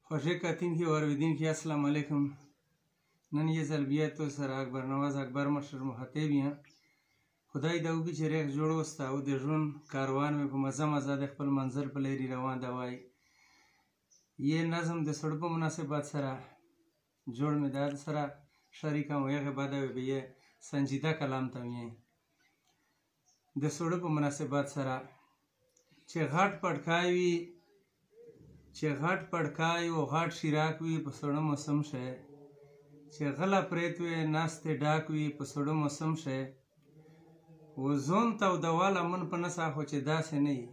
خوږې کتونکي او اورېدونکي السلام علیکم. نن یې ځل بیا تو سره اکبر نواز اکبر مشر مخاطب یم. خدای دې وکړي چې ریښ جوړ وسته او د ژوند کاروان مې په مزه مزه د خپل منزل په لرې روان ده وای. یې نظم د سړو په مناسبت سره جوړ مې دا سره شریکم و هغې بعد به یې سنجیده کلام ته یې د سړو په مناسبت سره چې غټ پړکای وي چې غټ پړکای او غټ شیراک وي په سړو موسم شه چې غله پریت وي ناستې ډاک وي په سړو موسم شه و زون تودواله من په نسا خو چې داسې نه وي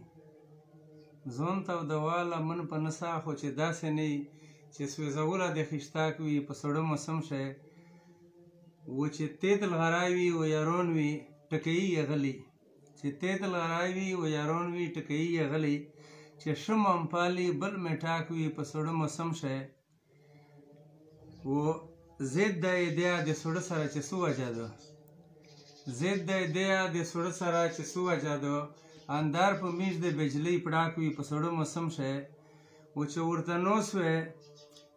زون تودواله من په نسا خو چې داسې نه وي چې سوځوله د خشتاک وي په سړو موسم شه و چې تیت الغرای وي و یارون وي ټکیي یې غلی چې تیت الغرای وي و یارون وي ټکیي یې غلی چې ښه ممپالي بل مې ټاک وي په سړو موسم شه و زید د ایدیا د سړو سره چې څه وجه ده زید د ایدیا د سړو سره چې څه وجه ده اندار په میش د بجلی پړاک وي په سړو موسم شه و چې ورته نوس وی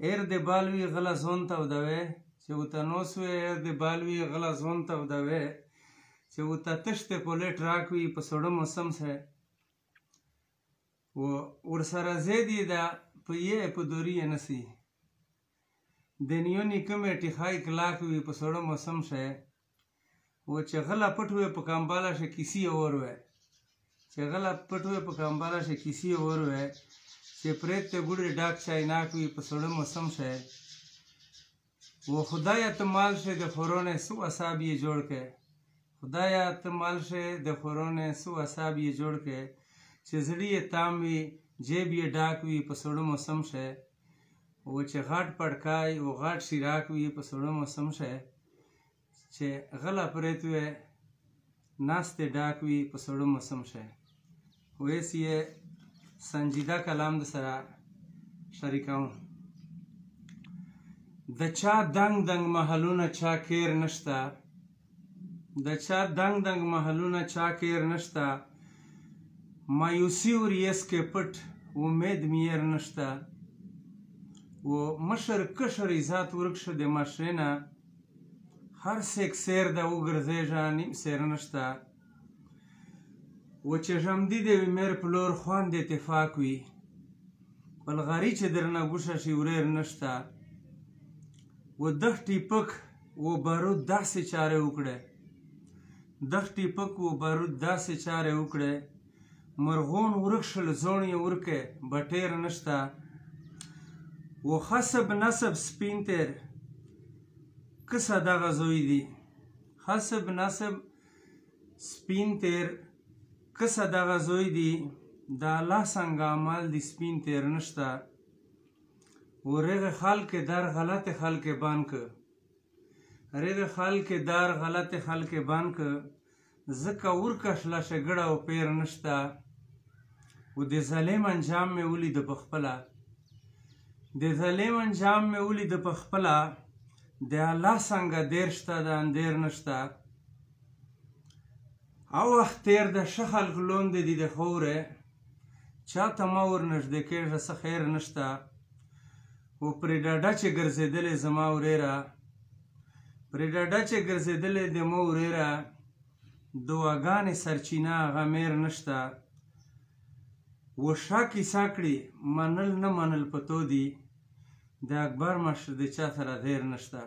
ایر د بال وي غله زون تودوي چې ورته نوس وی ایر د بال وي غله زون تودوي چې ورته تشت پولیټ راک وي په سړو موسم شه و ورسره زید یې ده په یې په دوري یې نسی د نیونې کمیټې ښای کلاک وي په سړو موسم شه و چې غله پټ وی په کامباله شه کیسې اور وی چې غله پټ وی په کامباله شه کیسې اور وی چې پریت ته ګوډې ډاک چایناک وي په سړو موسم شه و خدایه ته مال شه د خورونه سو اصاب یې جوړ کړې خدایه ته مال شه د خورونه سو اصاب یې جوړ کړې چې زړی یې تام وي جیب یې ډاک وي په سړو موسم شه و چې غټ پړکای او غټ شیراک وي په سړو موسم شه چې غله پریت وي ناستې ډاک وي په سړو موسم شه ویس یې سنجیده کلام د سره شریکوم. د چا دنګ دنګ محلونه چا کیر نشته د چا دنګ دنګ محلونه چا کیر نشته مایوسی وریس کې پټ امید میر نشته و مشر کشر عزت ورکشه د مشرینه هر سیک سیر د وګرځېږه نیم سیر نشته و چې ژمدي د وي میر پلور خوند اتفاق وي بلغاري چې درنه ګوشه شي وریر نشته و دغ ټیپک و بارود داسې چارې وکړې دغ ټیپک و بارود داسې چارې وکړې مرغون ورکشل زون یې ورکې بټیر نشته و حسب نسب سپین تیر کسه دغه زوی دی حسب نسب سپین تیر کسه دغه زوی دی د الله څنګه عمل دی سپین تیر نشته و رغ خلق در غلط خلق بانک رغ خلق در غلط خلق بانک زکه ورکشله شګړه او پیر نشته و د ظالم انجام مې ولید په خپله د ظالم انجام مې ولید په خپله د الله څنګه دیر شته د اندیر نشته او وخت تیر د ښه خلق لوندې دي د خوره چا ته مه ورنږدې کېږه څه خیر نشته و پرې ډاډه چې ګرځېدلې زما ورېره پرې ډاډه چې ګرځېدلې د مو ورېره دعاګانې سرچینه هغه میر نشته و ښه کیسه کړي منل نه منل په تو دي د اکبر مشر د چا سره دیر نشته.